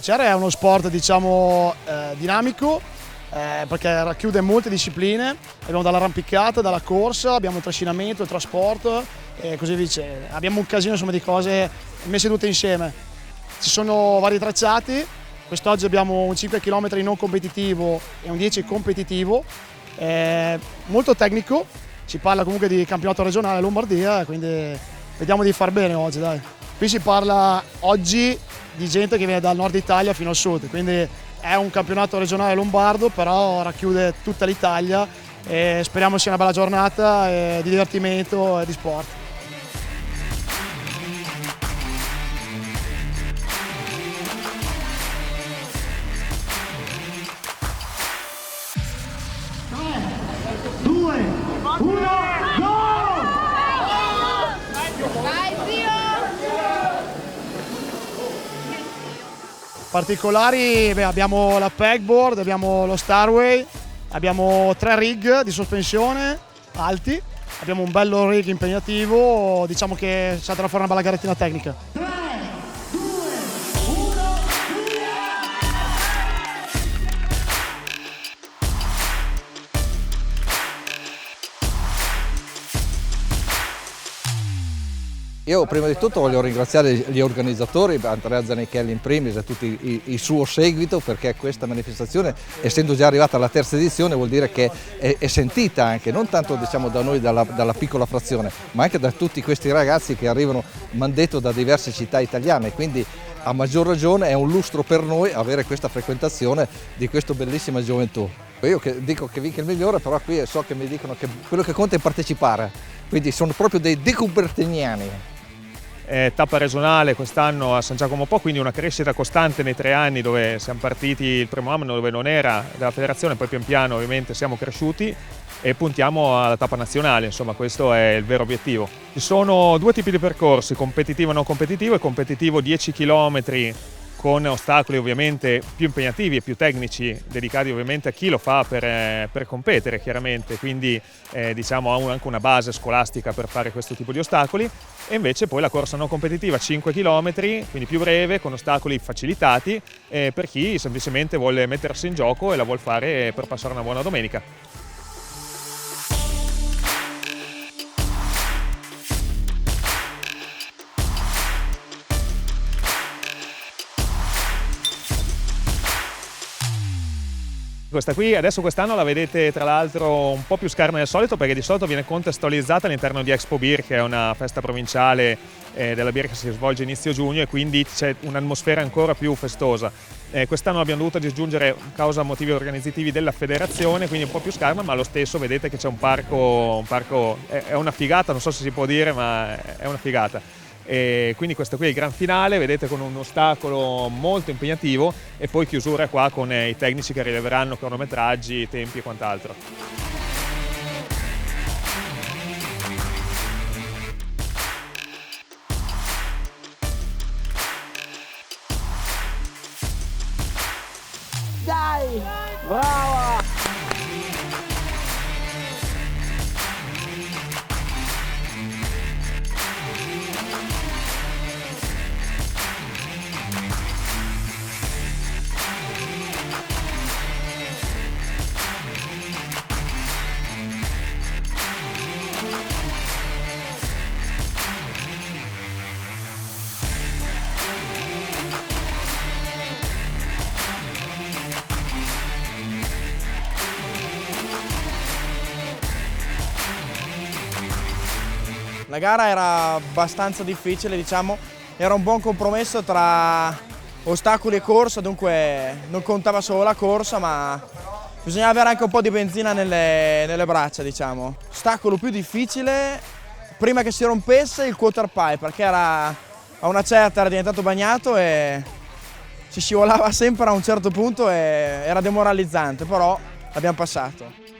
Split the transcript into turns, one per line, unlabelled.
L'OCR è uno sport, diciamo, dinamico, perché racchiude molte discipline. Abbiamo dall'arrampicata, dalla corsa, abbiamo il trascinamento, il trasporto e così via. Abbiamo un casino, insomma, di cose messe tutte insieme. Ci sono vari tracciati. Quest'oggi abbiamo un 5 km non competitivo e un 10 competitivo, molto tecnico. Si parla comunque di campionato regionale Lombardia, quindi vediamo di far bene oggi, dai. Qui si parla oggi di gente che viene dal nord Italia fino al sud, quindi è un campionato regionale lombardo, però racchiude tutta l'Italia e speriamo sia una bella giornata di divertimento e di sport. Particolari, abbiamo la pegboard, abbiamo lo starway, abbiamo 3 rig di sospensione alti, abbiamo un bello rig impegnativo, diciamo che si tratta fuori una bella garettina tecnica.
Io prima di tutto voglio ringraziare gli organizzatori, Andrea Zanichelli in primis e tutto il suo seguito, perché questa manifestazione, essendo già arrivata alla terza edizione, vuol dire che è sentita anche, non tanto diciamo da noi, dalla piccola frazione, ma anche da tutti questi ragazzi che arrivano, m'han detto, da diverse città italiane, quindi a maggior ragione è un lustro per noi avere questa frequentazione di questa bellissima gioventù. Io che dico che vinca il migliore, però qui so che mi dicono che quello che conta è partecipare, quindi sono proprio dei decubertiniani.
Tappa regionale quest'anno a San Giacomo Po, quindi una crescita costante nei 3 anni, dove siamo partiti il primo anno dove non era della federazione, poi pian piano ovviamente siamo cresciuti e puntiamo alla tappa nazionale, insomma questo è il vero obiettivo. Ci sono 2 tipi di percorsi, competitivo e non competitivo. Il competitivo 10 km con ostacoli ovviamente più impegnativi e più tecnici, dedicati ovviamente a chi lo fa per competere chiaramente, quindi diciamo ha anche una base scolastica per fare questo tipo di ostacoli, e invece poi la corsa non competitiva 5 km, quindi più breve, con ostacoli facilitati, per chi semplicemente vuole mettersi in gioco e la vuol fare per passare una buona domenica. Questa qui adesso quest'anno la vedete tra l'altro un po' più scarna del solito, perché di solito viene contestualizzata all'interno di Expo Beer, che è una festa provinciale della birra che si svolge inizio giugno, e quindi c'è un'atmosfera ancora più festosa. Quest'anno abbiamo dovuto disgiungere causa motivi organizzativi della federazione, quindi un po' più scarna, ma lo stesso vedete che c'è un parco è una figata, non so se si può dire, ma è una figata. E quindi questo qui è il gran finale, vedete, con un ostacolo molto impegnativo, e poi chiusura qua con i tecnici che rileveranno cronometraggi, tempi e quant'altro.
Dai! Brava!
La gara era abbastanza difficile, diciamo, era un buon compromesso tra ostacoli e corsa, dunque non contava solo la corsa, ma bisognava avere anche un po' di benzina nelle braccia, diciamo. Ostacolo più difficile, prima che si rompesse, il quarter pipe, perché a una certa era diventato bagnato e si scivolava sempre a un certo punto e era demoralizzante, però l'abbiamo passato.